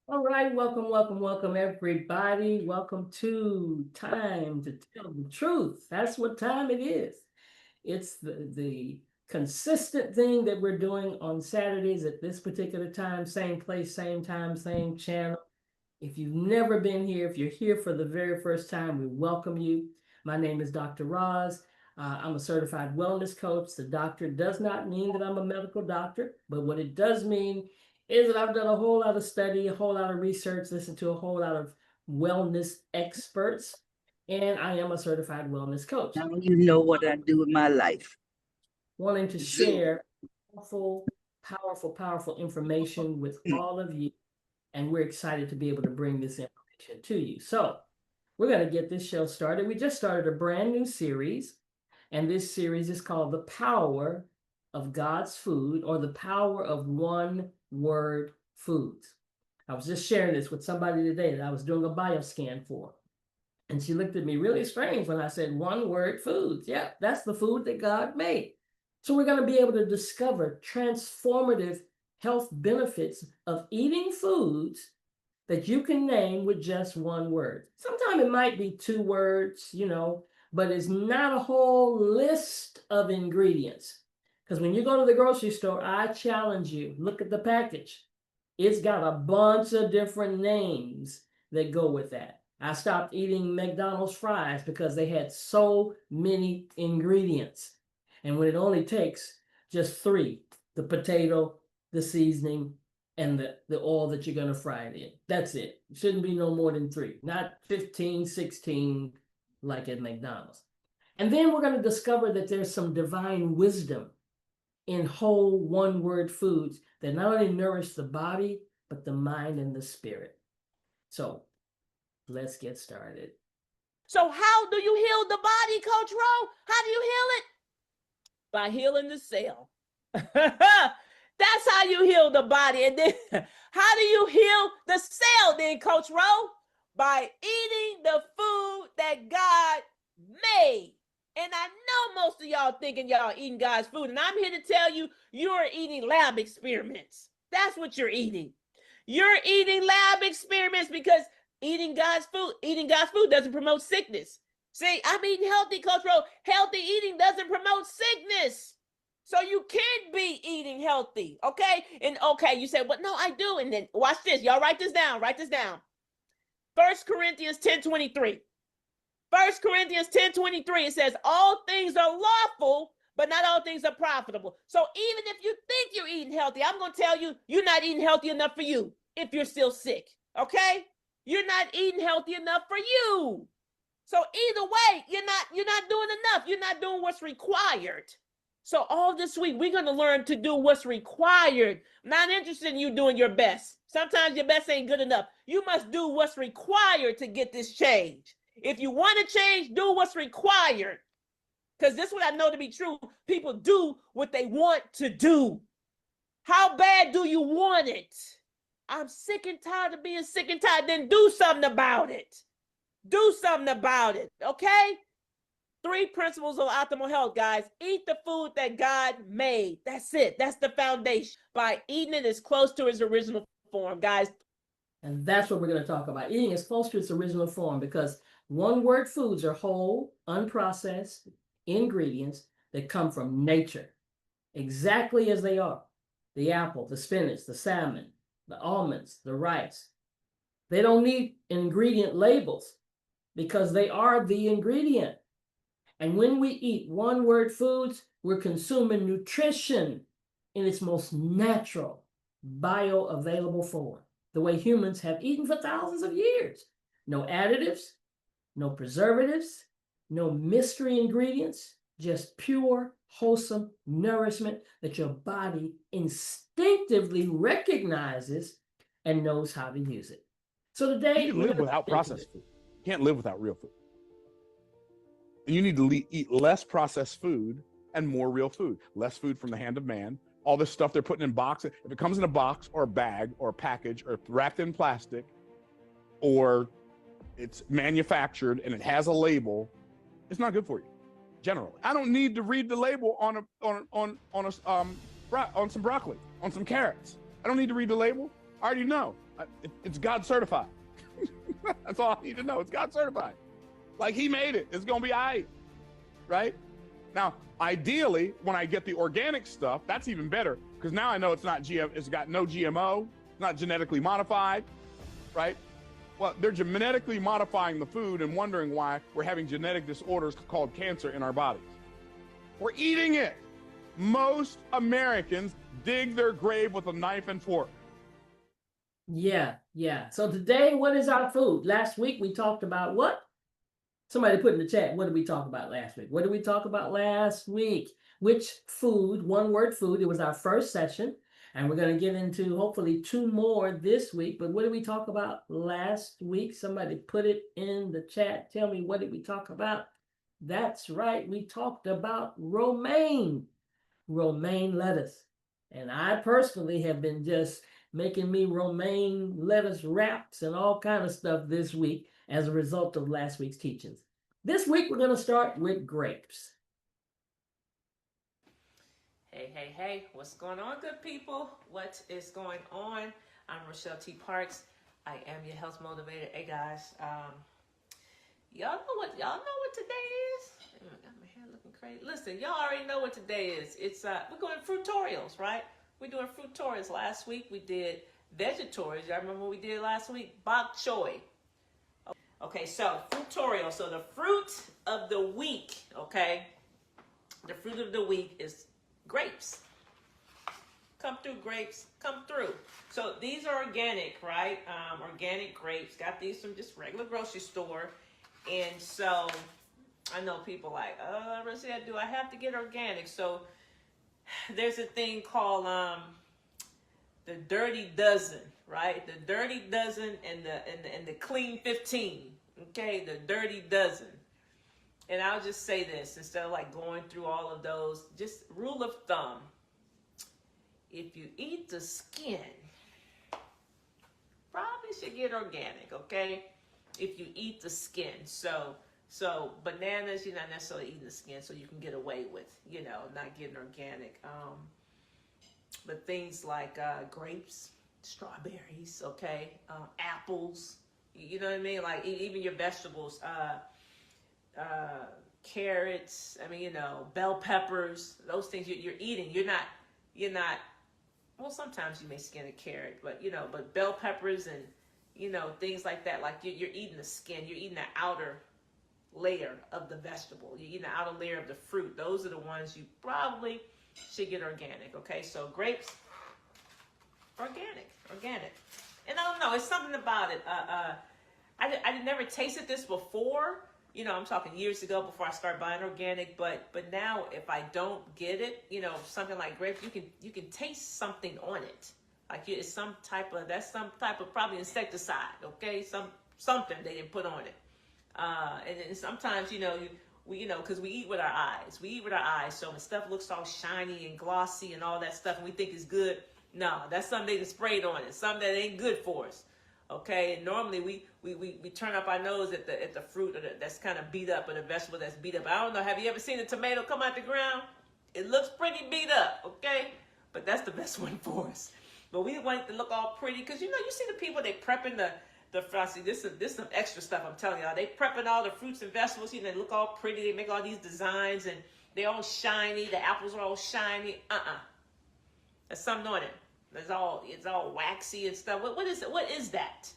All right, welcome, everybody. Welcome to Time to Tell the Truth. That's what time it is. It's the consistent thing that we're doing on Saturdays at this particular time, same place, same time, same channel. If you've never been here, if you're here for the very first time, we welcome you. My name is Dr. Roz. I'm a certified wellness coach. The doctor does not mean that I'm a medical doctor, but what it does mean is that I've done a whole lot of study, a whole lot of research, listened to a whole lot of wellness experts, and I am a certified wellness coach. Now you know what I do with my life. Wanting to share powerful information with all of you, and we're excited to be able to bring this information to you. So we're going to get this show started. We just started a brand new series, and this series is called The Power of God's Food, or The Power of One Word Foods. I was just sharing this with somebody today that I was doing a bioscan for. And she looked at me really strange when I said one word foods. Yeah, that's the food that God made. So we're going to be able to discover transformative health benefits of eating foods that you can name with just one word. Sometimes it might be two words, but it's not a whole list of ingredients. Because when you go to the grocery store, I challenge you, look at the package. It's got a bunch of different names that go with that. I stopped eating McDonald's fries because they had so many ingredients. And when it only takes just three, the potato, the seasoning, and the oil that you're going to fry it in. That's it. It shouldn't be no more than three, not 15, 16 like at McDonald's. And then we're going to discover that there's some divine wisdom in whole one word foods that not only nourish the body, but the mind and the spirit. So let's get started. So how do you heal the body, Coach Rowe? How do you heal it? By healing the cell. That's how you heal the body. And then how do you heal the cell then, Coach Rowe? By eating the food that God made. And I know most of y'all thinking y'all eating God's food. And I'm here to tell you, you're eating lab experiments. That's what you're eating. You're eating lab experiments because eating God's food doesn't promote sickness. See, I'm eating healthy, Coach Rowe. Healthy eating doesn't promote sickness. So you can be eating healthy, okay? And okay, you say, well, no, I do. And then watch this. Y'all write this down. 1 Corinthians 10:23. 1 Corinthians 10:23, it says, all things are lawful, but not all things are profitable. So even if you think you're eating healthy, I'm going to tell you, you're not eating healthy enough for you if you're still sick, okay? You're not eating healthy enough for you. So either way, you're not doing enough. You're not doing what's required. So all this week, we're going to learn to do what's required. I'm not interested in you doing your best. Sometimes your best ain't good enough. You must do what's required to get this change. If you want to change, do what's required. Because this is what I know to be true. People do what they want to do. How bad do you want it? I'm sick and tired of being sick and tired. Then do something about it. Do something about it, okay? 3 principles of optimal health, guys. Eat the food that God made. That's it. That's the foundation. By eating it as close to its original form, guys. And that's what we're going to talk about. Eating as close to its original form, because one word foods are whole, unprocessed ingredients that come from nature, exactly as they are. The apple, the spinach, the salmon, the almonds, the rice. They don't need ingredient labels because they are the ingredient. And when we eat one word foods, we're consuming nutrition in its most natural, bioavailable form, the way humans have eaten for thousands of years. No additives, no preservatives, no mystery ingredients, just pure, wholesome nourishment that your body instinctively recognizes and knows how to use it. So today, you can live without processed food. You can't live without real food. You need to eat less processed food and more real food. Less food from the hand of man. All this stuff they're putting in boxes. If it comes in a box or a bag or a package or wrapped in plastic, or it's manufactured and it has a label, it's not good for you. Generally, I don't need to read the label on some broccoli, on some carrots. I don't need to read the label. I already know. It's God certified. That's all I need to know. It's God certified. Like he made it. It's going to be all right? Now, ideally, when I get the organic stuff, that's even better because now I know it's not GM, it's got no GMO, it's not genetically modified, right? Well, they're genetically modifying the food and wondering why we're having genetic disorders called cancer in our bodies. We're eating it. Most Americans dig their grave with a knife and fork. Yeah. So today, what is our food? Last week we talked about what? Somebody put in the chat, what did we talk about last week? What did we talk about last week? Which food, one word food, it was our first session. And we're going to get into hopefully 2 more this week. But what did we talk about last week? Somebody put it in the chat. Tell me, what did we talk about? That's right. We talked about romaine lettuce. And I personally have been just making me romaine lettuce wraps and all kind of stuff this week as a result of last week's teachings. This week, we're going to start with grapes. Hey, what's going on, good people? What is going on? I'm Rochelle T. Parks. I am your health motivator. Hey guys, y'all know what today is? I got my hair looking crazy. Listen, y'all already know what today is. It's we're going fruitorials, right? We're doing fruitorials. Last week we did vegetarians. Y'all remember what we did last week? Bok choy. Okay, so fruitorial. So the fruit of the week, okay? The fruit of the week is grapes. Come through, grapes. Come through. So these are organic, right? Organic grapes. Got these from just regular grocery store. And so I know people like, Rosia, do I have to get organic? So there's a thing called the Dirty Dozen, right? The Dirty Dozen and the Clean 15. Okay, the Dirty Dozen. And I'll just say this, instead of like going through all of those, just rule of thumb. If you eat the skin, probably should get organic, okay? If you eat the skin. So bananas, you're not necessarily eating the skin, so you can get away with, not getting organic. But things like grapes, strawberries, okay? Apples, you know what I mean? Like even your vegetables, carrots, bell peppers, those things you're eating. You're not, well, sometimes you may skin a carrot, but bell peppers and, things like that, like you're eating the skin, you're eating the outer layer of the vegetable, you're eating the outer layer of the fruit. Those are the ones you probably should get organic, okay? So grapes, organic. And I don't know, it's something about it. I never tasted this before. I'm talking years ago before I started buying organic, but now if I don't get it, something like grape, you can taste something on it. Like it's some type of probably insecticide, okay? Something they didn't put on it. And sometimes, because we eat with our eyes. So when stuff looks all shiny and glossy and all that stuff and we think is good, no, that's something they sprayed on it, something that ain't good for us. Okay, and normally we turn up our nose at the fruit that's kind of beat up, or the vegetable that's beat up. I don't know. Have you ever seen a tomato come out the ground? It looks pretty beat up, okay? But that's the best one for us. But we want it to look all pretty because you see the people, they prepping the frosty. This is some extra stuff I'm telling y'all. They prepping all the fruits and vegetables. They look all pretty. They make all these designs and they're all shiny. The apples are all shiny. There's something on it. It's all waxy and stuff. What is it? What is that?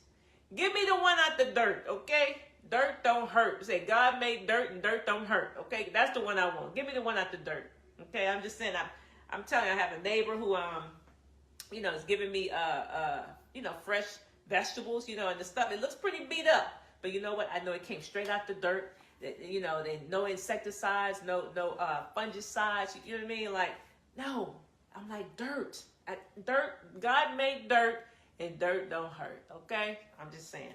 Give me the one out the dirt, okay? Dirt don't hurt. Say God made dirt and dirt don't hurt, okay? That's the one I want. Give me the one out the dirt, okay? I'm just saying. I'm telling you, I have a neighbor who is giving me fresh vegetables, and the stuff. It looks pretty beat up, but you know what? I know it came straight out the dirt. They no insecticides, no fungicides. You know what I mean? Like no, I'm like dirt. Dirt, God made dirt, and dirt don't hurt. Okay, I'm just saying.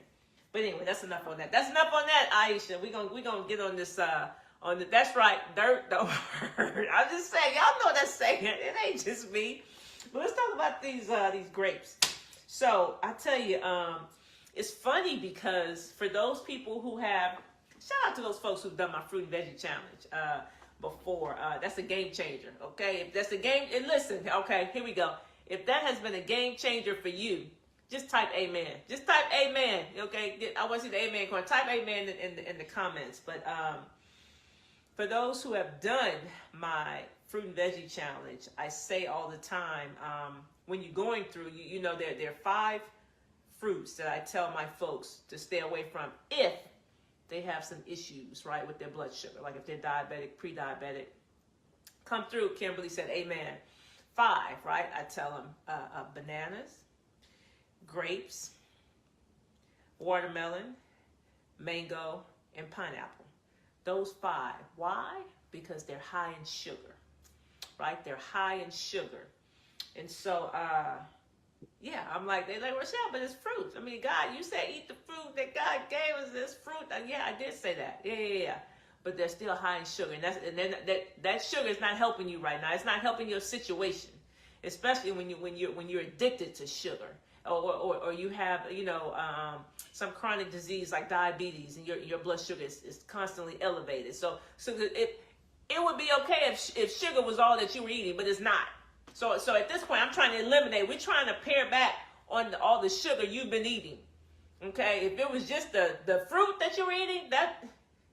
But anyway, that's enough on that. Aisha. We're gonna get on this. That's right. Dirt don't hurt. I'm just saying. Y'all know that saying. It ain't just me. But let's talk about these grapes. So I tell you, it's funny because for those people who have, shout out to those folks who've done my fruit and veggie challenge before. That's a game changer. Okay, if that's a game, and listen. Okay, here we go. If that has been a game changer for you, Just type amen. Just type amen. Okay. I want to see the amen corner. Type amen in the comments. But for those who have done my fruit and veggie challenge, I say all the time, when you're going through, you know, there are 5 fruits that I tell my folks to stay away from if they have some issues, right, with their blood sugar. Like if they're diabetic, pre-diabetic. Come through, Kimberly said amen. 5, right? I tell them bananas, grapes, watermelon, mango, and pineapple. Those 5. Why? Because they're high in sugar, right? They're high in sugar. And so, yeah, I'm like, they're like, Rochelle, but it's fruit. I mean, God, you said eat the fruit that God gave us, this fruit. Yeah, I did say that. Yeah. But they're still high in sugar. And then that sugar is not helping you right now. It's not helping your situation, especially when you're addicted to sugar. Or you have, you know, some chronic disease like diabetes, and your blood sugar is constantly elevated. So it would be okay if sugar was all that you were eating, but it's not. So at this point, I'm trying to eliminate. We're trying to pare back on all the sugar you've been eating. Okay, if it was just the fruit that you were eating, that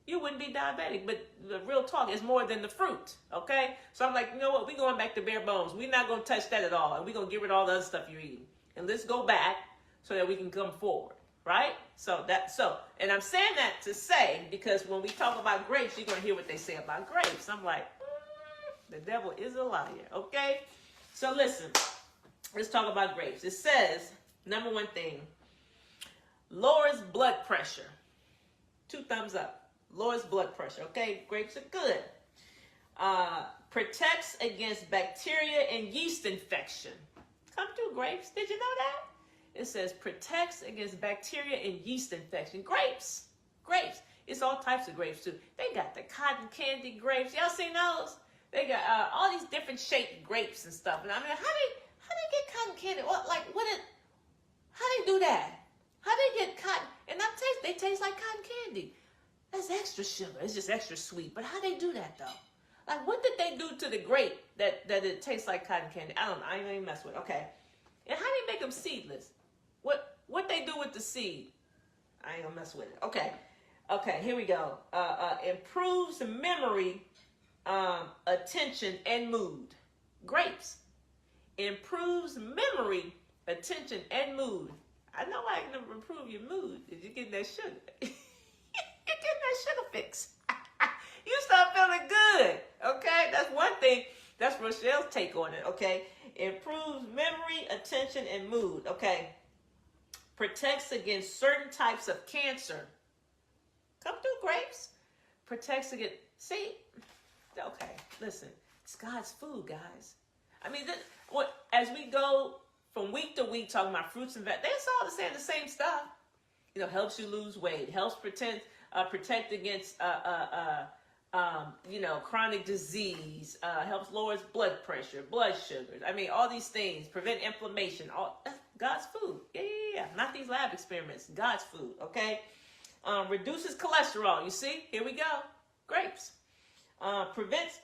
you wouldn't be diabetic. But the real talk is more than the fruit. Okay, so I'm like, you know what? We're going back to bare bones. We're not going to touch that at all, and we're going to get rid of all the other stuff you're eating. And let's go back so that we can come forward, right? And I'm saying that to say, because when we talk about grapes, you're going to hear what they say about grapes. I'm like, the devil is a liar, okay? So listen, let's talk about grapes. It says, number 1 thing, lowers blood pressure. 2 thumbs up. Lowers blood pressure, okay? Grapes are good. Protects against bacteria and yeast infection. Come through, grapes. Did you know that? It says protects against bacteria and yeast infection. Grapes. It's all types of grapes too. They got the cotton candy grapes. Y'all seen those? They got all these different shaped grapes and stuff. And I mean, how they get cotton candy? How they do that? How they get cotton? And they taste like cotton candy. That's extra sugar. It's just extra sweet. But how they do that though? Like, what did they do to the grape that it tastes like cotton candy? I don't know. I ain't even mess with it. Okay. And how do you make them seedless? What they do with the seed? I ain't gonna mess with it. Okay, here we go. Improves memory, attention, and mood. Grapes. Improves memory, attention, and mood. I know I can improve your mood if you're getting that sugar. You're getting that sugar fix. You start feeling good, okay? That's one thing. That's Rochelle's take on it, okay? Improves memory, attention, and mood, okay? Protects against certain types of cancer. Come through, grapes. Protects against, see? Okay, listen. It's God's food, guys. I mean, as we go from week to week talking about fruits and vegetables, they're all saying the same stuff. You know, helps you lose weight, helps protect against chronic disease, helps lowers blood pressure, blood sugars. I mean, all these things, prevent inflammation. That's God's food. Yeah. Not these lab experiments. God's food. Okay. Reduces cholesterol. You see? Here we go. Grapes. Prevents.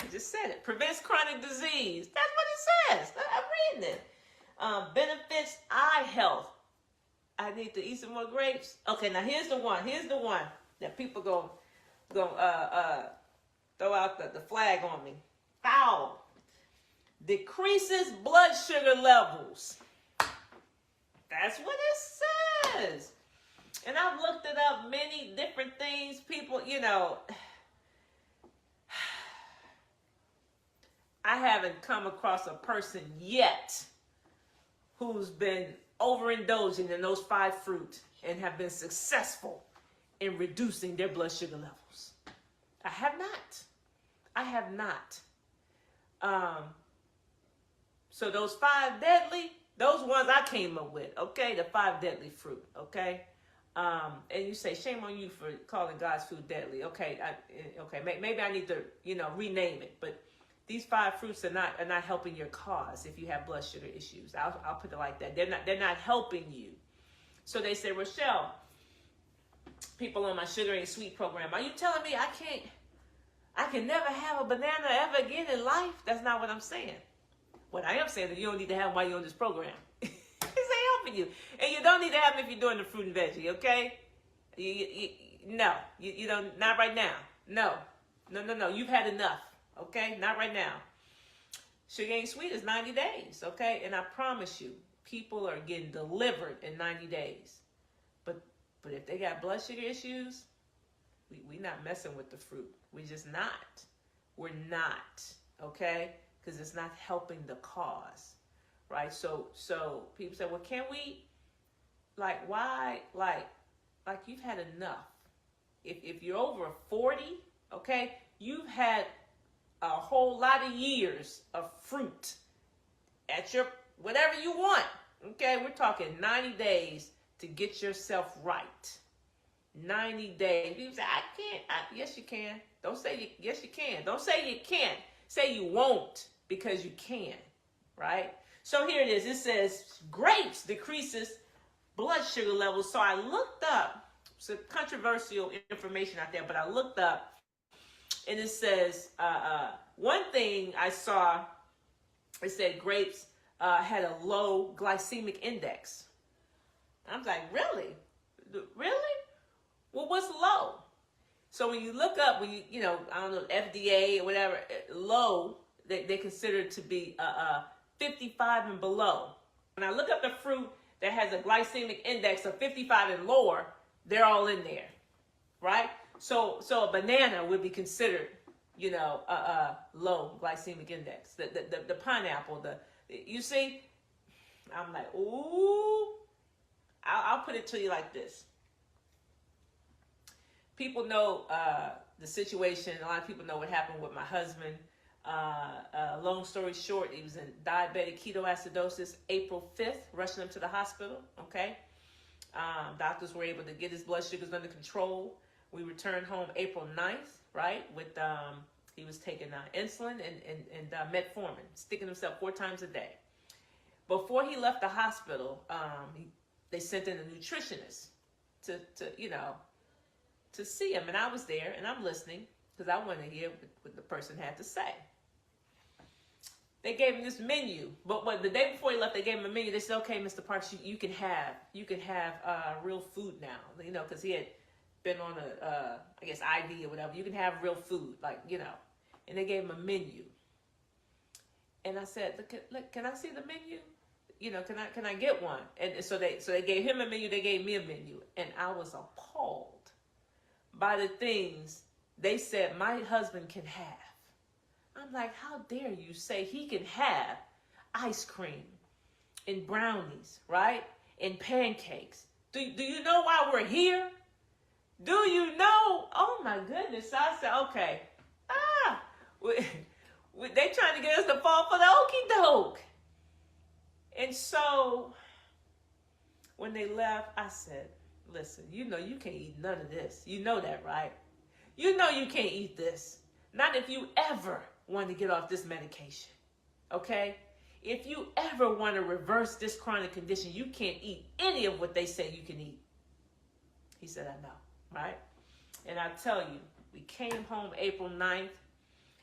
I just said it. Prevents chronic disease. That's what it says. I'm reading it. Benefits eye health. I need to eat some more grapes. Okay. Now here's the one. That people go throw out the flag on me. Foul. Decreases blood sugar levels. That's what it says. And I've looked it up, many different things. People, I haven't come across a person yet who's been overindulging in those 5 fruits and have been successful in reducing their blood sugar levels. I have not. So those 5 deadly, those ones I came up with, okay? The 5 deadly fruit, okay? And you say, shame on you for calling God's food deadly. Okay, maybe I need to, rename it. But these 5 fruits are not helping your cause if you have blood sugar issues. I'll put it like that. They're not helping you. So they say, Rochelle, people on my Sugar Ain't Sweet program, are you telling me I can never have a banana ever again in life? That's not what I'm saying. What I am saying is you don't need to have them while you're on this program. Say for you. And you don't need to have them if you're doing the fruit and veggie, okay? No, you don't, not right now. No. You've had enough, okay? Not right now. Sugar Ain't Sweet is 90 days, okay? And I promise you, people are getting delivered in 90 days. But if they got blood sugar issues, we not messing with the fruit. We just not. We're not, okay? Because it's not helping the cause, right? So people say, well, can we, like, why, like you've had enough. If you're over 40, okay, you've had a whole lot of years of fruit at your, whatever you want, okay? We're talking 90 days to get yourself right. 90 days. People say, I can't. Yes, you can. Don't say yes, you can. Don't say you can't. Say you won't, because you can, right? So here it is. It says grapes decreases blood sugar levels. So I looked up some controversial information out there, but I looked up, and it says one thing I saw, it said grapes had a low glycemic index. I was like, really? Well, what's low? So when you look up, when you know, I don't know, FDA or whatever, low, they consider it to be 55 and below. When I look up the fruit that has a glycemic index of 55 and lower, they're all in there, right? So a banana would be considered, you know, low glycemic index. The pineapple, you see, I'm like, ooh. I'll put it to you like this. People know the situation. A lot of people know what happened with my husband. Long story short, he was in diabetic ketoacidosis April 5th, rushing him to the hospital, okay? Doctors were able to get his blood sugars under control. We returned home April 9th, right? With he was taking insulin and metformin, sticking himself 4 times a day. Before he left the hospital, they sent in a nutritionist to you know, to see him, and I was there, and I'm listening because I want to hear what the person had to say. They gave him this menu, but the day before he left, they gave him a menu. They said, "Okay, Mr. Parks, you can have real food now, you know, because he had been on a I guess IV or whatever. You can have real food, like, you know." And they gave him a menu, and I said, "Look, can I see the menu? You know, can I get one?" And so they gave him a menu. They gave me a menu, and I was appalled by the things they said my husband can have. I'm like, how dare you say he can have ice cream and brownies, right? And pancakes. Do you know why we're here? Do you know? Oh my goodness. So I said, okay. They trying to get us to fall for the okie doke. And so when they left, I said, listen, you know you can't eat none of this. You know that, right? You know you can't eat this. Not if you ever want to get off this medication, okay? If you ever want to reverse this chronic condition, you can't eat any of what they say you can eat. He said, I know, right? And I tell you, we came home April 9th,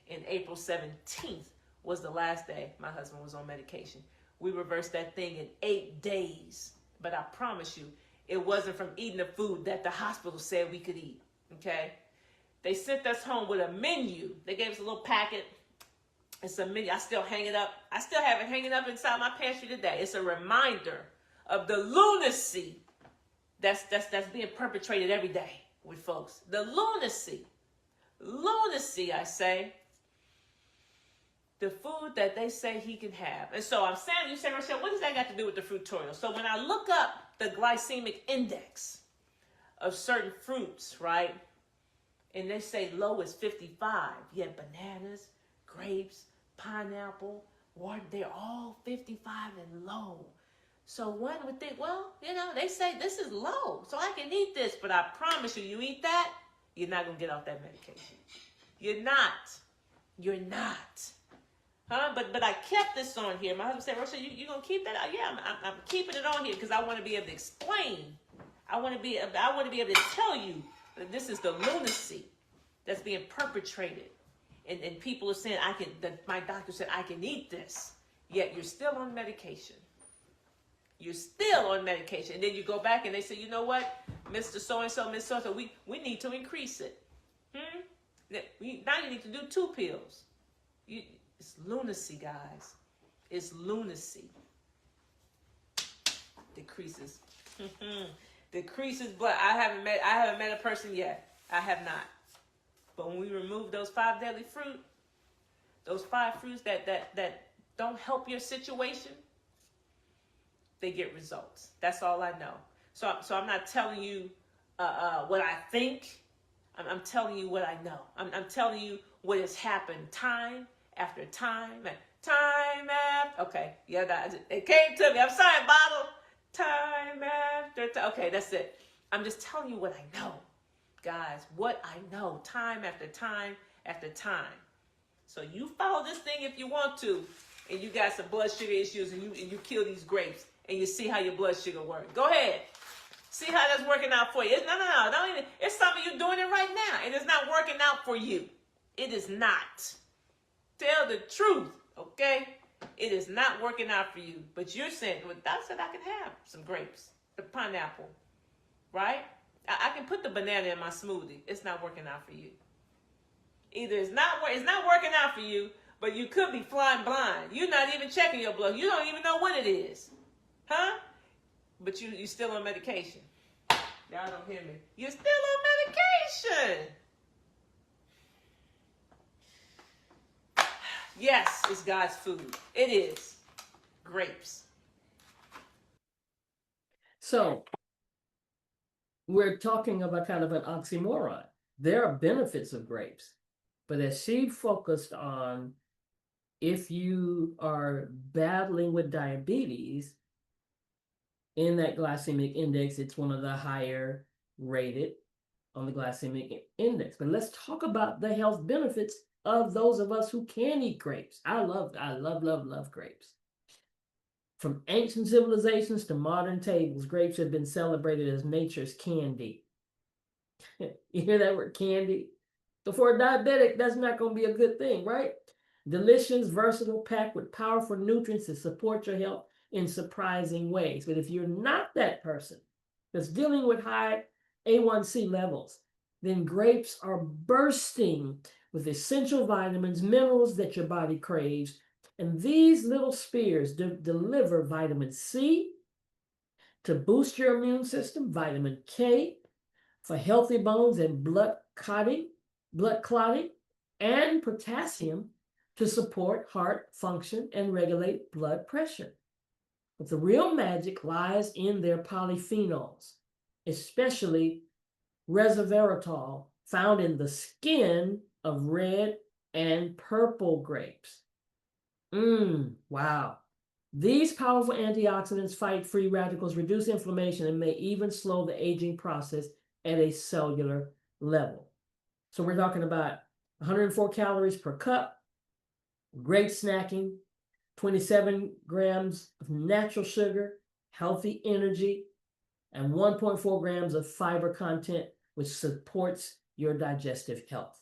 and April 17th was the last day my husband was on medication. We reversed that thing in 8 days. But I promise you, it wasn't from eating the food that the hospital said we could eat, okay? They sent us home with a menu. They gave us a little packet. It's a menu. I still hang it up. I still have it hanging up inside my pantry today. It's a reminder of the lunacy that's being perpetrated every day with folks. The lunacy. Lunacy, I say. The food that they say he can have. And so I'm saying, you say, Rochelle, what does that got to do with the fruitorial? So when I look up the glycemic index of certain fruits, right, and they say low is 55, you have bananas, grapes, pineapple, water, they're all 55 and low. So one would think, well, you know, they say this is low, so I can eat this. But I promise you, you eat that, you're not going to get off that medication. You're not. You're not. Huh? But I kept this on here. My husband said, Rochelle, you going to keep that? Yeah, I'm keeping it on here because I want to be able to explain. I want to be able to tell you that this is the lunacy that's being perpetrated. And people are saying, my doctor said I can eat this, yet you're still on medication. You're still on medication. And then you go back and they say, you know what, Mr. So-and-so, Miss So-and-so, we need to increase it. Now you need to do 2 pills. It's lunacy, guys. It's lunacy. Decreases. Decreases blood. I haven't met a person yet. I have not. But when we remove those 5 deadly fruit, those 5 fruits that don't help your situation, they get results. That's all I know. So I'm not telling you what I think. I'm telling you what I know. I'm telling you what has happened time after time and time after. Okay, yeah, it came to me. I'm sorry, bottle. Time after time. Okay, that's it. I'm just telling you what I know, guys. What I know, time after time after time. So you follow this thing if you want to, and you got some blood sugar issues, and you kill these grapes, and you see how your blood sugar works. Go ahead. See how that's working out for you. No. Don't even, it's something you're doing it right now, and it's not working out for you. It is not. Tell the truth, okay? It is not working out for you. But you're saying, well, Doc said I can have some grapes, the pineapple, right? I can put the banana in my smoothie. It's not working out for you. Either it's not working out for you, but you could be flying blind. You're not even checking your blood. You don't even know what it is. Huh? But you still on medication. Y'all don't hear me. You're still on medication. Yes, it's God's food. It is. Grapes. So we're talking about kind of an oxymoron. There are benefits of grapes, but as she focused on, if you are battling with diabetes, in that glycemic index, it's one of the higher rated on the glycemic index. But let's talk about the health benefits of those of us who can eat grapes. I love grapes. From ancient civilizations to modern tables, grapes have been celebrated as nature's candy. You hear that word, candy? So for a diabetic, that's not going to be a good thing, right? Delicious, versatile, packed with powerful nutrients to support your health in surprising ways. But if you're not that person that's dealing with high A1C levels, then grapes are bursting with essential vitamins, minerals that your body craves. And these little spears deliver vitamin C to boost your immune system, vitamin K for healthy bones and blood clotting, and potassium to support heart function and regulate blood pressure. But the real magic lies in their polyphenols, especially resveratrol, found in the skin of red and purple grapes. Wow. These powerful antioxidants fight free radicals, reduce inflammation, and may even slow the aging process at a cellular level. So we're talking about 104 calories per cup, great snacking, 27 grams of natural sugar, healthy energy, and 1.4 grams of fiber content, which supports your digestive health.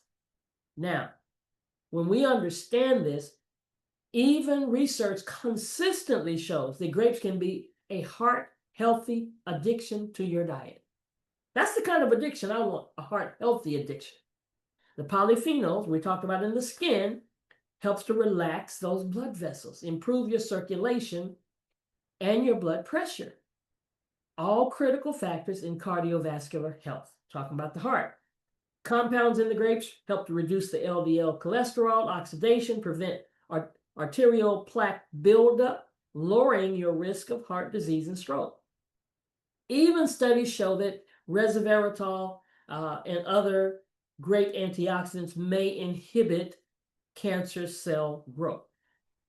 Now, when we understand this, even research consistently shows that grapes can be a heart-healthy addition to your diet. That's the kind of addiction I want, a heart-healthy addiction. The polyphenols we talked about in the skin helps to relax those blood vessels, improve your circulation and your blood pressure. All critical factors in cardiovascular health. Talking about the heart. Compounds in the grapes help to reduce the LDL cholesterol oxidation, prevent arterial plaque buildup, lowering your risk of heart disease and stroke. Even studies show that resveratrol and other great antioxidants may inhibit cancer cell growth.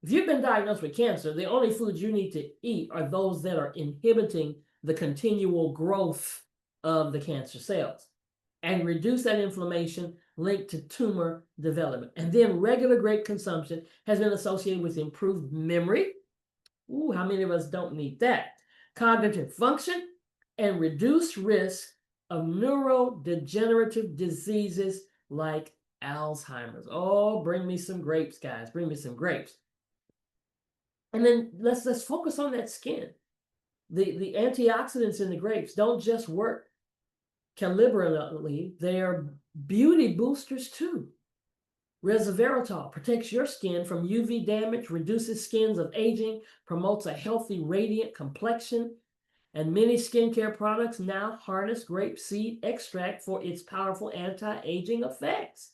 If you've been diagnosed with cancer, the only foods you need to eat are those that are inhibiting the continual growth of the cancer cells and reduce that inflammation linked to tumor development. And then regular grape consumption has been associated with improved memory. Ooh, how many of us don't need that? Cognitive function and reduced risk of neurodegenerative diseases like Alzheimer's. Oh, bring me some grapes, guys. Bring me some grapes. And then let's focus on that skin. The antioxidants in the grapes don't just work calibrally, they are beauty boosters too. Resveratrol protects your skin from UV damage, reduces skins of aging, promotes a healthy, radiant complexion, and many skincare products now harness grapeseed extract for its powerful anti-aging effects.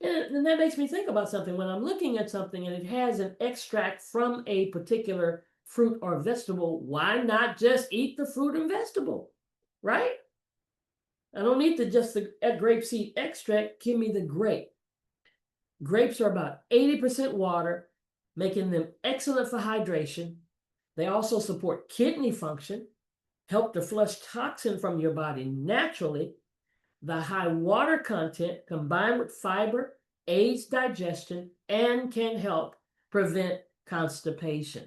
And that makes me think about something. When I'm looking at something and it has an extract from a particular fruit or vegetable, why not just eat the fruit and vegetable, right? I don't need just the grapeseed extract. Give me the grape. Grapes are about 80% water, making them excellent for hydration. They also support kidney function, help to flush toxin from your body naturally. The high water content combined with fiber aids digestion and can help prevent constipation.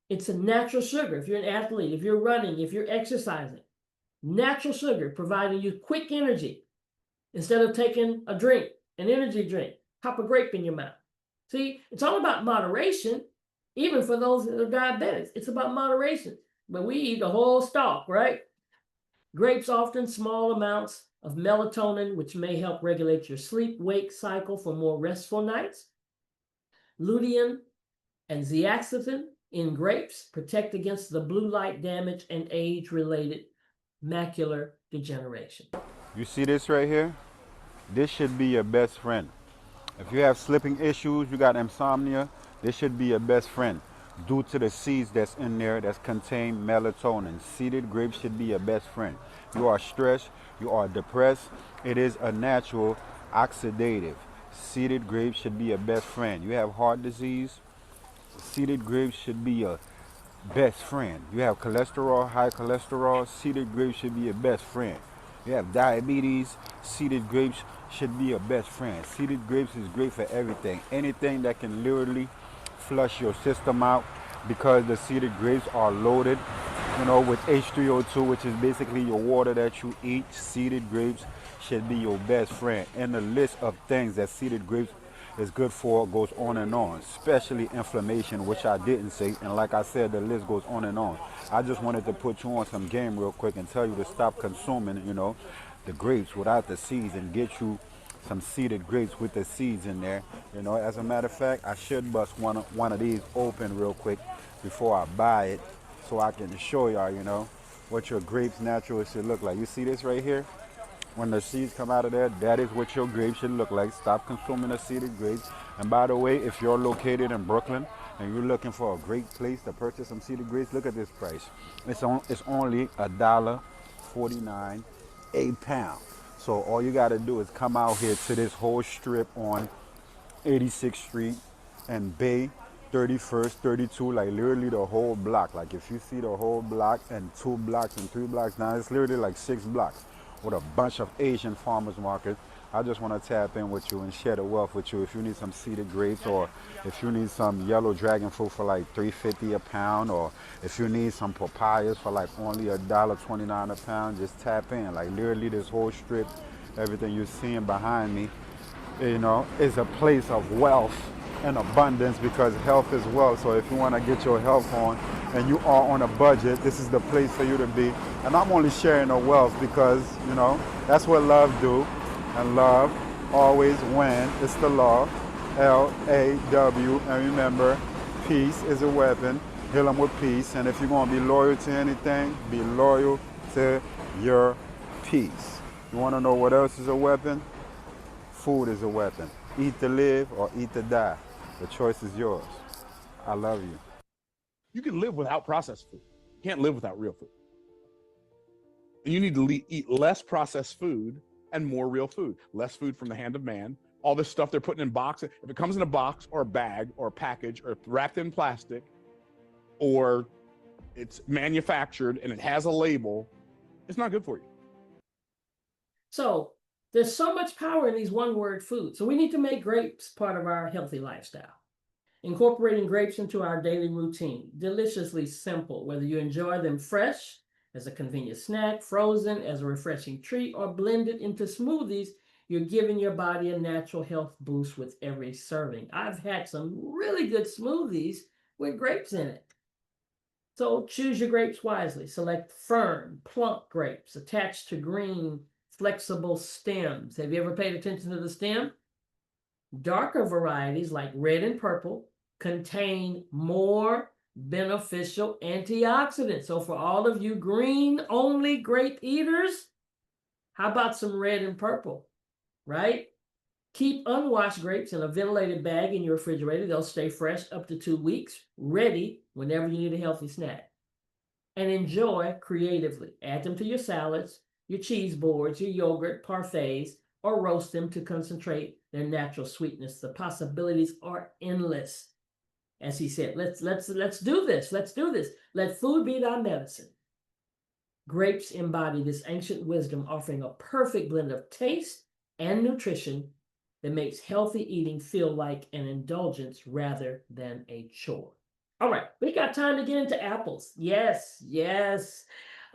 It's a natural sugar. If you're an athlete, if you're running, if you're exercising, natural sugar providing you quick energy. Instead of taking a drink, an energy drink, pop a grape in your mouth. See, it's all about moderation, even for those that are diabetics. It's about moderation. But we eat a whole stalk, right? Grapes often small amounts of melatonin, which may help regulate your sleep-wake cycle for more restful nights. Lutein and zeaxanthin in grapes protect against the blue light damage and age-related macular degeneration. You see this right here? This should be your best friend. If you have sleeping issues, you got insomnia, this should be your best friend due to the seeds that's in there that contain melatonin. Seeded grapes should be your best friend. You are stressed, you are depressed, it is a natural oxidative. Seeded grapes should be your best friend. You have heart disease, seeded grapes should be your best friend. You have cholesterol, high cholesterol, seeded grapes should be your best friend. You have diabetes, seeded grapes should be your best friend. Seeded grapes is great for everything. Anything that can literally flush your system out, because the seeded grapes are loaded, with H3O2, which is basically your water that you eat. Seeded grapes should be your best friend. And the list of things that seeded grapes is good for goes on and on, especially inflammation, which I didn't say. And like I said, the list goes on and on. I just wanted to put you on some game real quick and tell you to stop consuming, the grapes without the seeds and get you some seeded grapes with the seeds in there. As a matter of fact, I should bust one of these open real quick before I buy it, so I can show y'all, what your grapes naturally should look like. You see this right here? When the seeds come out of there, that is what your grapes should look like. Stop consuming the seeded grapes. And by the way, if you're located in Brooklyn and you're looking for a great place to purchase some seeded grapes, look at this price. It's only $1.49 a pound. So all you got to do is come out here to this whole strip on 86th Street and Bay, 31st, 32, like literally the whole block. Like if you see the whole block and 2 blocks and 3 blocks, now it's literally like 6 blocks with a bunch of Asian farmers market. I just want to tap in with you and share the wealth with you. If you need some seeded grapes, or if you need some yellow dragon fruit for like $3.50 a pound, or if you need some papayas for like only $1.29 a pound, just tap in. Like literally this whole strip, everything you're seeing behind me, is a place of wealth and abundance, because health is wealth. So if you want to get your health on and you are on a budget, this is the place for you to be. And I'm only sharing the wealth because, that's what love do. And love always wins. It's the law. L-A-W. And remember, peace is a weapon. Heal them with peace. And if you're going to be loyal to anything, be loyal to your peace. You want to know what else is a weapon? Food is a weapon. Eat to live or eat to die. The choice is yours. I love you. You can live without processed food. You can't live without real food. You need to eat less processed food and more real food. Less food from the hand of man. All this stuff they're putting in boxes. If it comes in a box or a bag or a package or wrapped in plastic, or it's manufactured and it has a label, it's not good for you. So there's so much power in these one-word foods. So we need to make grapes part of our healthy lifestyle. Incorporating grapes into our daily routine. Deliciously simple, whether you enjoy them fresh, as a convenient snack, frozen as a refreshing treat, or blended into smoothies, you're giving your body a natural health boost with every serving. I've had some really good smoothies with grapes in it. So choose your grapes wisely. Select firm, plump grapes attached to green, flexible stems. Have you ever paid attention to the stem? Darker varieties like red and purple contain more beneficial antioxidants. So for all of you green-only grape eaters, how about some red and purple, right? Keep unwashed grapes in a ventilated bag in your refrigerator. They'll stay fresh up to 2 weeks, ready whenever you need a healthy snack. And enjoy creatively. Add them to your salads, your cheese boards, your yogurt, parfaits, or roast them to concentrate their natural sweetness. The possibilities are endless. As he said, let's do this. Let's do this. Let food be thy medicine. Grapes embody this ancient wisdom, offering a perfect blend of taste and nutrition that makes healthy eating feel like an indulgence rather than a chore. All right, we got time to get into apples. Yes.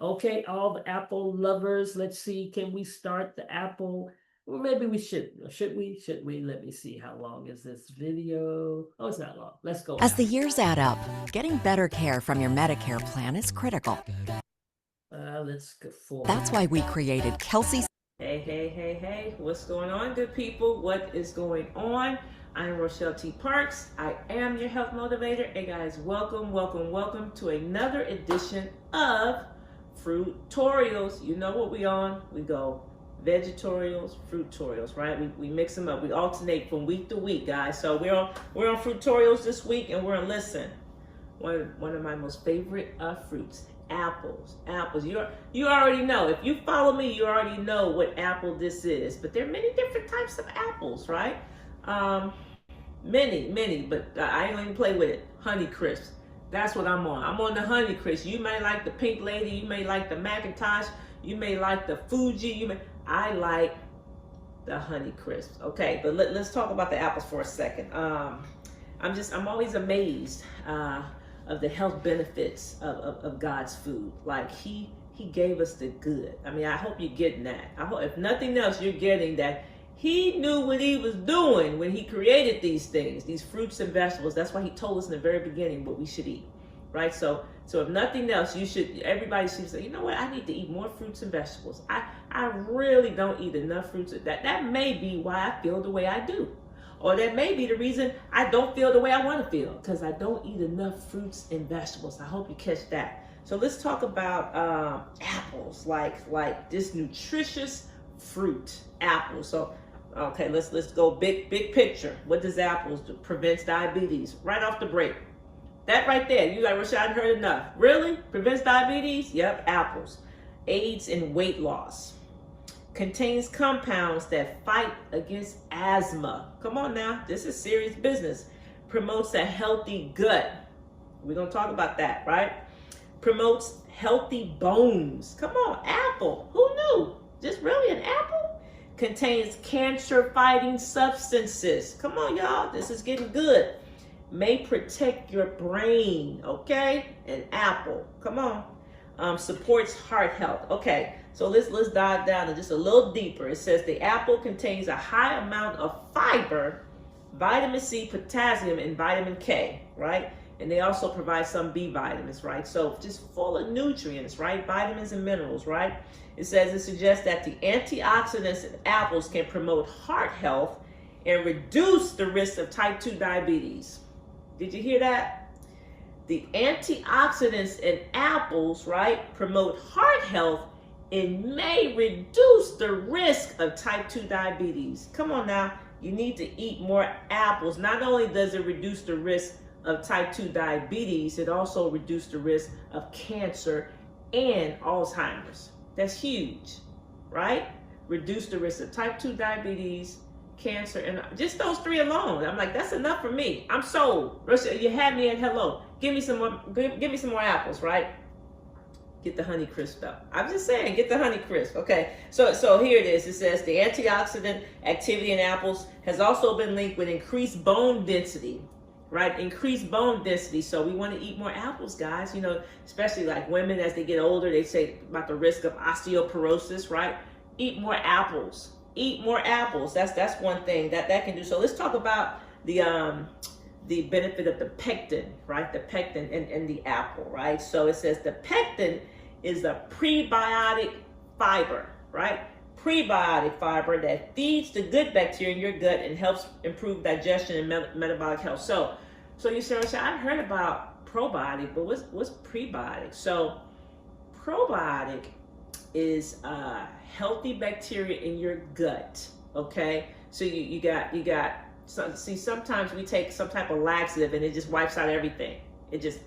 Okay, all the apple lovers, let's see, can we start the apple? Well, maybe we should. Should we? Let me see, how long is this video? Oh, it's not long. Let's go. As the years add up, getting better care from your Medicare plan is critical. Let's go for. That's why we created Kelsey's. Hey, what's going on, good people? What is going on? I'm Rochelle T. Parks. I am your health motivator. Hey guys, welcome to another edition of Fruitorials. You know what we on? We go Vegetorials, Fruitorials, right? We mix them up. We alternate from week to week, guys. So we're on Fruitorials this week, and we're on, listen, one of my most favorite fruits. Apples. You already know. If you follow me, you already know what apple this is. But there are many different types of apples, right? Many. But I ain't even play with it. Honey Crisp. That's what I'm on. I'm on the Honey Crisp. You may like the Pink Lady. You may like the Macintosh. You may like the Fuji. I like the Honey Crisp. Okay, but let's talk about the apples for a second. I'm always amazed of the health benefits of God's food. Like he gave us the good. I mean, I hope you're getting that. I hope, if nothing else, you're getting that he knew what he was doing when he created these things, these fruits and vegetables. That's why he told us in the very beginning what we should eat, right? So if nothing else, everybody should say, you know what? I need to eat more fruits and vegetables. I really don't eat enough fruits. That may be why I feel the way I do. Or that may be the reason I don't feel the way I want to feel, because I don't eat enough fruits and vegetables. I hope you catch that. So let's talk about apples, like this nutritious fruit, apples. So, okay, let's go big picture. What does apples do? Prevents diabetes right off the break. That right there, you like, Rashad, heard enough. Really? Prevents diabetes? Yep, apples. Aids in weight loss. Contains compounds that fight against asthma. Come on now, this is serious business. Promotes a healthy gut. We're gonna talk about that, right? Promotes healthy bones. Come on, apple. Who knew? Just really an apple? Contains cancer-fighting substances. Come on, y'all, this is getting good. May protect your brain, okay? An apple, come on. Supports heart health. Okay, so let's dive down just a little deeper. It says the apple contains a high amount of fiber, vitamin C, potassium, and vitamin K, right? And they also provide some B vitamins, right? So just full of nutrients, right? Vitamins and minerals, right? It suggests that the antioxidants in apples can promote heart health and reduce the risk of type 2 diabetes. Did you hear that? The antioxidants in apples, right, promote heart health and may reduce the risk of type 2 diabetes. Come on now, you need to eat more apples. Not only does it reduce the risk of type 2 diabetes, it also reduces the risk of cancer and Alzheimer's. That's huge, right? Reduce the risk of type 2 diabetes, cancer, and just those three alone. I'm like, that's enough for me. I'm sold. Russia, you had me at hello. Give me some more apples, right? Get the Honey Crisp though. I'm just saying, get the Honey Crisp. Okay, so here it is. It says the antioxidant activity in apples has also been linked with increased bone density, right? Increased bone density. So we want to eat more apples, guys. You know, especially like women as they get older, they say about the risk of osteoporosis, right? Eat more apples. Eat more apples. That's one thing that can do. So let's talk about the the benefit of the pectin, right? The pectin in the apple, right? So it says the pectin is a prebiotic fiber, right? Prebiotic fiber that feeds the good bacteria in your gut and helps improve digestion and metabolic health. So you say, I've heard about probiotic, but what's prebiotic? So probiotic is healthy bacteria in your gut. Okay, so you got. So see, sometimes we take some type of laxative and it just wipes out everything. It just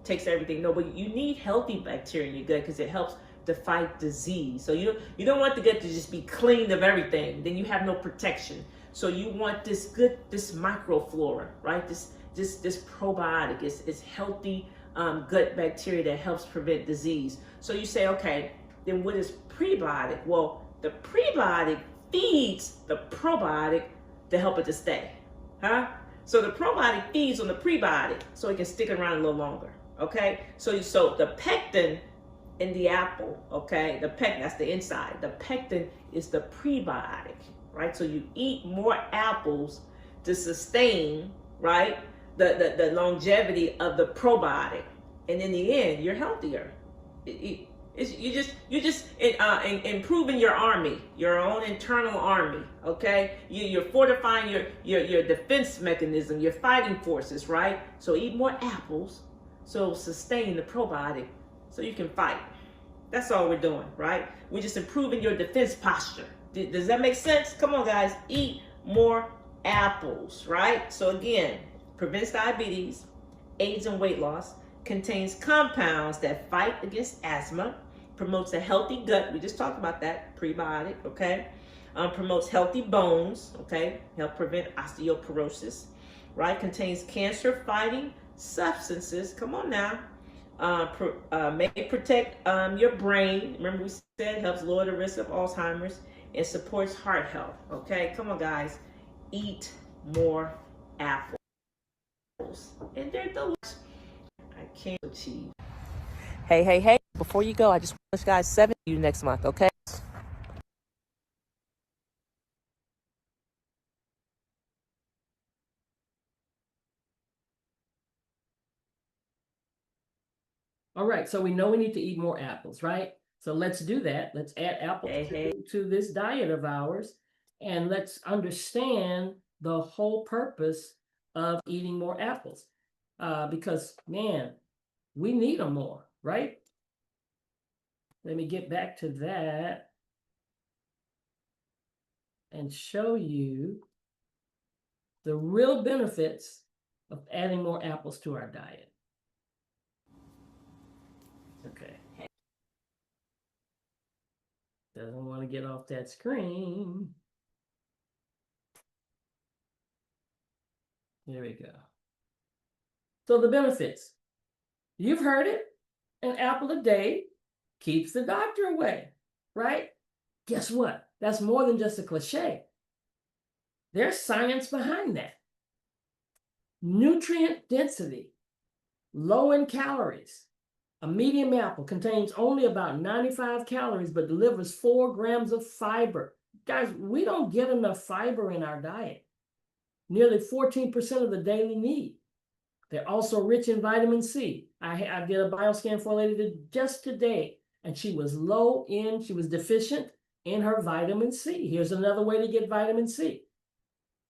takes everything. No, but you need healthy bacteria in your gut because it helps to fight disease. So you don't want the gut to just be cleaned of everything. Then you have no protection. So you want this microflora, right? This probiotic is healthy gut bacteria that helps prevent disease. So you say, okay, then what is prebiotic? Well, the prebiotic feeds the probiotic to help it to stay, huh? So the probiotic feeds on the prebiotic so it can stick around a little longer, okay? So the pectin in the apple, okay? The pectin, that's the inside. The pectin is the prebiotic, right? So you eat more apples to sustain, right, the longevity of the probiotic, and in the end, you're healthier. You're just improving your army, your own internal army. Okay, you're fortifying your defense mechanism, your fighting forces, right? So eat more apples, so sustain the probiotic, so you can fight. That's all we're doing, right? We're just improving your defense posture. Does that make sense? Come on, guys, eat more apples, right? So again, prevents diabetes, aids in weight loss, contains compounds that fight against asthma, promotes a healthy gut. We just talked about that, prebiotic, okay? Promotes healthy bones, okay? Help prevent osteoporosis, right? Contains cancer-fighting substances. Come on now. May protect your brain. Remember we said helps lower the risk of Alzheimer's and supports heart health, okay? Come on, guys. Eat more apples. And they're delicious. I can't achieve. Hey. Before you go, I just want you guys 7 you next month, okay? All right, so we know we need to eat more apples, right? So let's do that. Let's add apples to this diet of ours, and let's understand the whole purpose of eating more apples. Because, man, we need them more, right? Let me get back to that and show you the real benefits of adding more apples to our diet. Okay. Doesn't want to get off that screen. There we go. So the benefits. You've heard it. An apple a day keeps the doctor away, right? Guess what? That's more than just a cliche. There's science behind that. Nutrient density, low in calories. A medium apple contains only about 95 calories, but delivers 4 grams of fiber. Guys, we don't get enough fiber in our diet. Nearly 14% of the daily need. They're also rich in vitamin C. I did a bioscan for a lady just today, and she was deficient in her vitamin C. Here's another way to get vitamin C.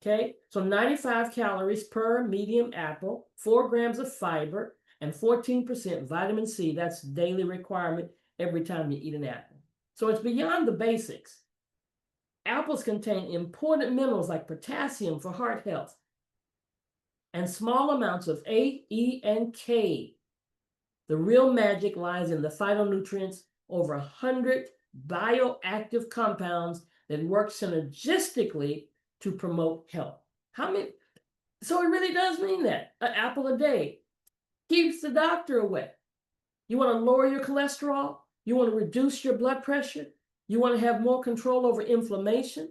Okay, so 95 calories per medium apple, 4 grams of fiber, and 14% vitamin C. That's daily requirement every time you eat an apple. So it's beyond the basics. Apples contain important minerals like potassium for heart health, and small amounts of A, E, and K. The real magic lies in the phytonutrients, over 100 bioactive compounds that work synergistically to promote health. So it really does mean that. An apple a day keeps the doctor away. You want to lower your cholesterol? You want to reduce your blood pressure? You want to have more control over inflammation?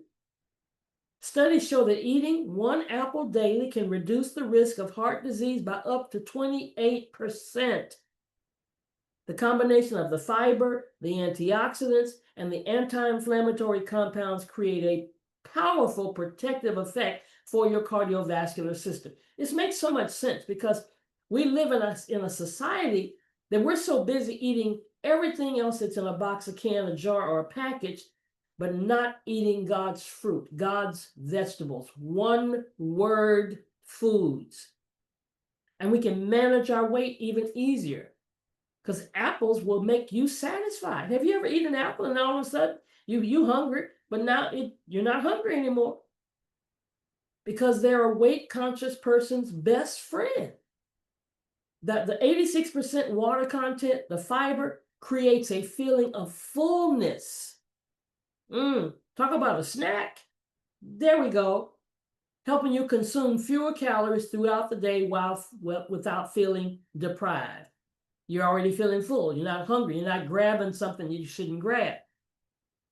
Studies show that eating 1 apple daily can reduce the risk of heart disease by up to 28%. The combination of the fiber, the antioxidants, and the anti-inflammatory compounds create a powerful protective effect for your cardiovascular system. This makes so much sense because we live in a society that we're so busy eating everything else that's in a box, a can, a jar, or a package, but not eating God's fruit, God's vegetables, one word foods. And we can manage our weight even easier because apples will make you satisfied. Have you ever eaten an apple and all of a sudden you hungry, but now you're not hungry anymore? Because they're a weight conscious person's best friend. The 86% water content, the fiber, creates a feeling of fullness. Talk about a snack. There we go. Helping you consume fewer calories throughout the day without feeling deprived. You're already feeling full. You're not hungry. You're not grabbing something you shouldn't grab.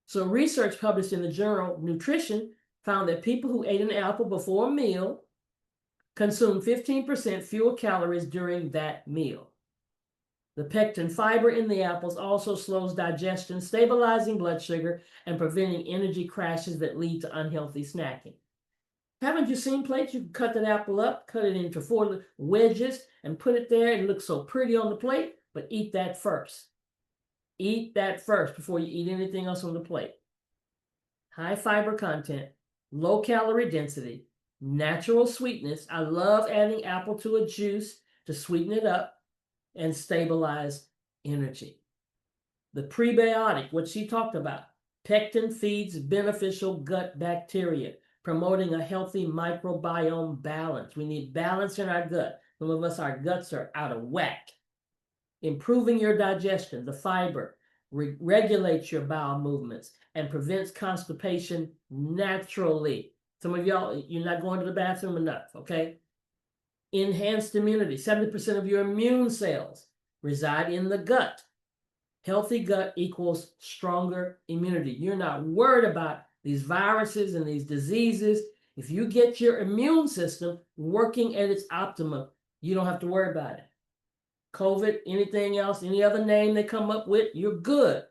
So research published in the journal Nutrition found that people who ate an apple before a meal consumed 15% fewer calories during that meal. The pectin fiber in the apples also slows digestion, stabilizing blood sugar and preventing energy crashes that lead to unhealthy snacking. Haven't you seen plates? You can cut that apple up, cut it into 4 wedges, and put it there. It looks so pretty on the plate, but eat that first. Eat that first before you eat anything else on the plate. High fiber content, low calorie density, natural sweetness. I love adding apple to a juice to sweeten it up and stabilize energy. The prebiotic, what she talked about, pectin feeds beneficial gut bacteria, promoting a healthy microbiome balance. We need balance in our gut. Some of us, our guts are out of whack. Improving your digestion, the fiber regulates your bowel movements and prevents constipation naturally. Some of y'all, you're not going to the bathroom enough, okay? Enhanced immunity. 70% of your immune cells reside in the gut. Healthy gut equals stronger immunity. You're not worried about these viruses and these diseases. If you get your immune system working at its optimum, you don't have to worry about it. COVID, anything else, any other name they come up with, you're good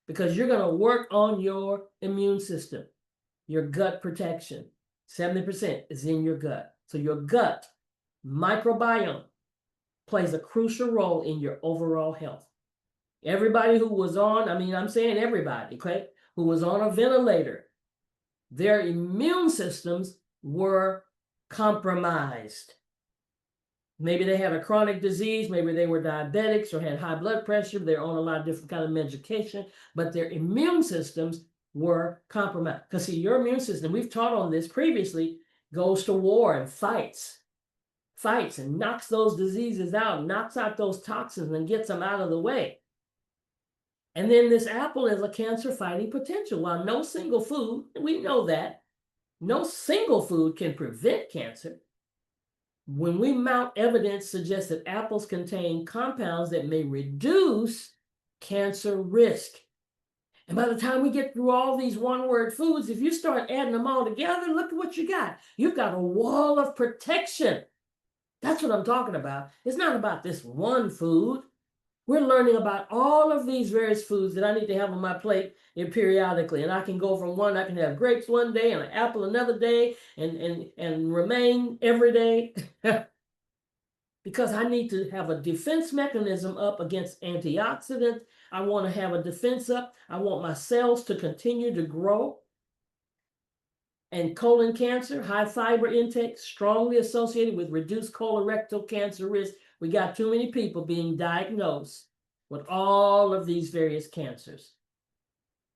because you're going to work on your immune system, your gut protection. 70% is in your gut. So your gut microbiome plays a crucial role in your overall health. Everybody who was on, I'm saying everybody, okay, who was on a ventilator, their immune systems were compromised. Maybe they had a chronic disease, maybe they were diabetics or had high blood pressure, they're on a lot of different kind of medication, but their immune systems were compromised. Because see, your immune system, we've taught on this previously, goes to war and fights and knocks those diseases out, knocks out those toxins and gets them out of the way. And then this apple has a cancer fighting potential. While no single food, we know that, no single food can prevent cancer. When we mount evidence suggests that apples contain compounds that may reduce cancer risk. And by the time we get through all these one-word foods, if you start adding them all together, look at what you got. You've got a wall of protection. That's what I'm talking about. It's not about this one food. We're learning about all of these various foods that I need to have on my plate periodically. And I can go from one, I can have grapes one day and an apple another day and remain every day. Because I need to have a defense mechanism up against antioxidants. I want to have a defense up. I want my cells to continue to grow. And colon cancer, high fiber intake, strongly associated with reduced colorectal cancer risk. We got too many people being diagnosed with all of these various cancers.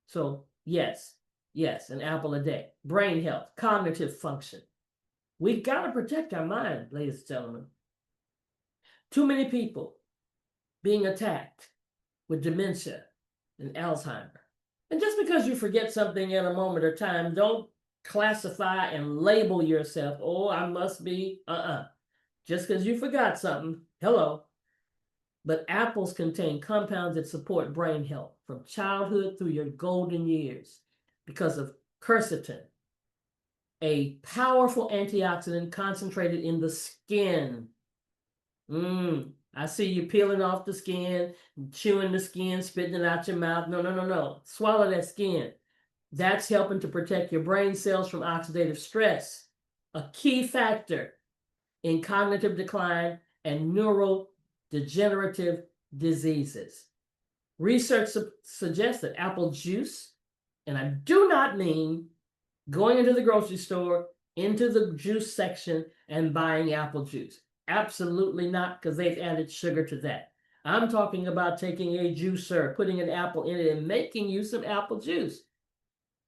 So yes, an apple a day. Brain health, cognitive function. We've got to protect our mind, ladies and gentlemen. Too many people being attacked with dementia and Alzheimer. And just because you forget something at a moment or time, don't classify and label yourself, oh, I must be, Just because you forgot something, hello. But apples contain compounds that support brain health from childhood through your golden years because of quercetin, a powerful antioxidant concentrated in the skin. I see you peeling off the skin, chewing the skin, spitting it out your mouth. No. Swallow that skin. That's helping to protect your brain cells from oxidative stress. a key factor in cognitive decline and neurodegenerative diseases. Research suggests that apple juice, and I do not mean going into the grocery store, into the juice section and buying apple juice. Absolutely not, because they've added sugar to that. I'm talking about taking a juicer, putting an apple in it and making you some apple juice.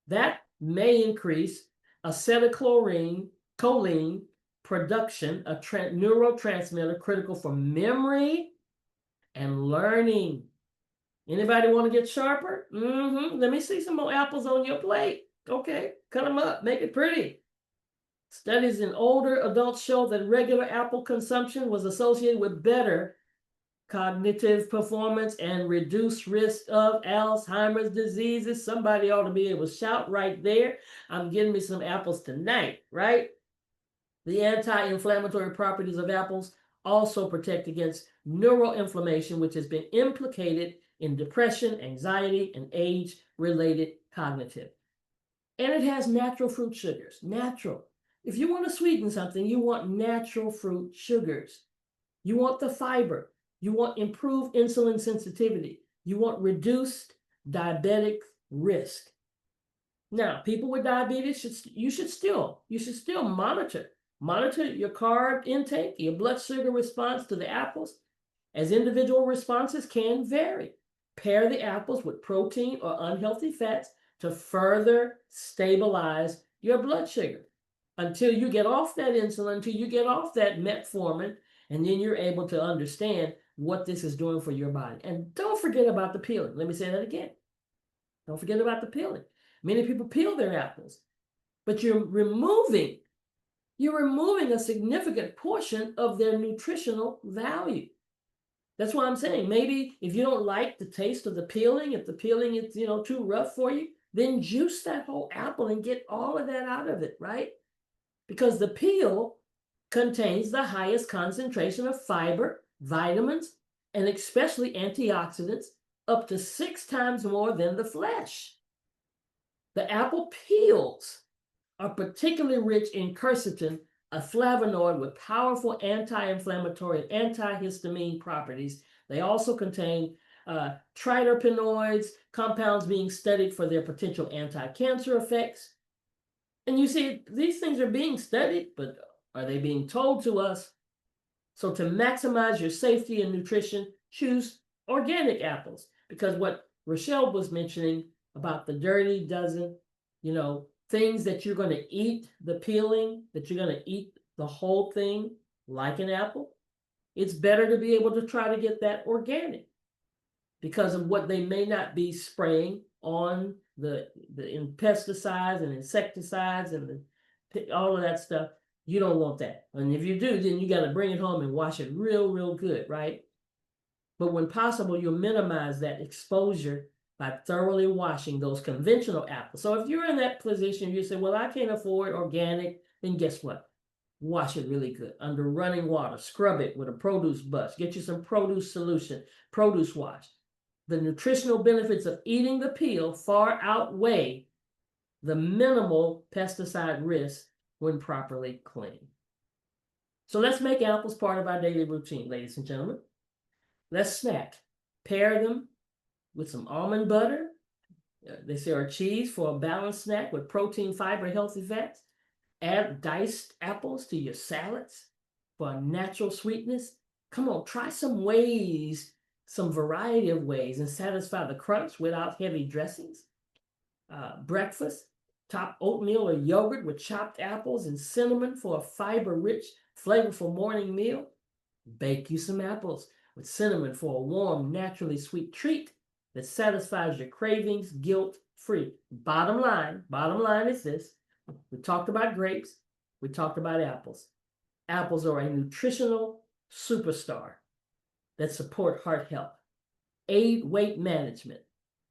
That may increase acetylcholine production, a neurotransmitter critical for memory and learning. Anybody want to get sharper? Let me see some more apples on your plate. Okay, cut them up, make it pretty. Studies in older adults show that regular apple consumption was associated with better cognitive performance and reduced risk of Alzheimer's diseases. Somebody ought to be able to shout right there. I'm getting me some apples tonight, right? The anti-inflammatory properties of apples also protect against neuroinflammation, which has been implicated in depression, anxiety, and age-related cognitive. And it has natural fruit sugars, natural. If you want to sweeten something, you want natural fruit sugars. You want the fiber. You want improved insulin sensitivity. You want reduced diabetic risk. Now, people with diabetes, you should still monitor your carb intake, your blood sugar response to the apples, as individual responses can vary. Pair the apples with protein or unhealthy fats to further stabilize your blood sugar until you get off that insulin, until you get off that metformin, and then you're able to understand what this is doing for your body. And don't forget about the peeling. Let me say that again. Don't forget about the peeling. Many people peel their apples, but you're removing a significant portion of their nutritional value. That's why I'm saying maybe if you don't like the taste of the peeling, if the peeling is too rough for you, then juice that whole apple and get all of that out of it, right? Because the peel contains the highest concentration of fiber, vitamins, and especially antioxidants, up to 6 times more than the flesh. The apple peels are particularly rich in quercetin, a flavonoid with powerful anti-inflammatory and antihistamine properties. They also contain triterpenoids, compounds being studied for their potential anti-cancer effects. And you see, these things are being studied, but are they being told to us? So to maximize your safety and nutrition, choose organic apples. Because what Rochelle was mentioning about the dirty dozen, things that you're going to eat, the peeling, that you're going to eat the whole thing like an apple, it's better to be able to try to get that organic because of what they may not be spraying on the pesticides and insecticides and all of that stuff. You don't want that. And if you do, then you got to bring it home and wash it real, real good, right? But when possible, you'll minimize that exposure by thoroughly washing those conventional apples. So if you're in that position, you say, well, I can't afford organic, then guess what? Wash it really good under running water. Scrub it with a produce bus. Get you some produce solution, produce wash. The nutritional benefits of eating the peel far outweigh the minimal pesticide risk when properly cleaned. So let's make apples part of our daily routine, ladies and gentlemen. Let's snack. Pair them with some almond butter. They say or cheese for a balanced snack with protein, fiber, healthy fats. Add diced apples to your salads for a natural sweetness. Come on, try some ways, some variety of ways, and satisfy the crunch without heavy dressings. Breakfast, top oatmeal or yogurt with chopped apples and cinnamon for a fiber-rich, flavorful morning meal. Bake you some apples with cinnamon for a warm, naturally sweet treat that satisfies your cravings guilt-free. Bottom line is this. We talked about grapes. We talked about apples. Apples are a nutritional superstar that support heart health, aid weight management,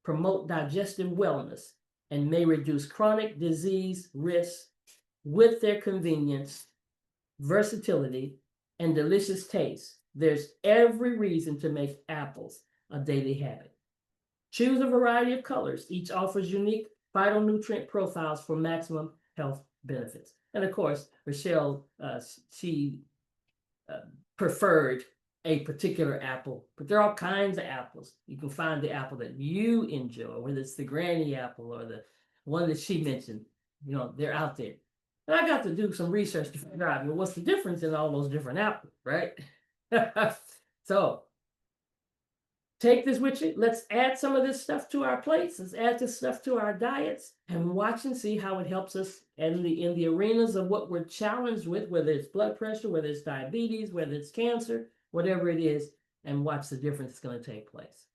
promote digestive wellness, and may reduce chronic disease risk with their convenience, versatility, and delicious taste. There's every reason to make apples a daily habit. Choose a variety of colors. Each offers unique phytonutrient profiles for maximum health benefits. And of course, Rochelle, she preferred a particular apple, but there are all kinds of apples. You can find the apple that you enjoy, whether it's the granny apple or the one that she mentioned. You know, they're out there. And I got to do some research to figure out, well, what's the difference in all those different apples, right? So take this with you. Let's add some of this stuff to our plates. Let's add this stuff to our diets and watch and see how it helps us in the arenas of what we're challenged with, whether it's blood pressure, whether it's diabetes, whether it's cancer, whatever it is, and watch the difference that's going to take place.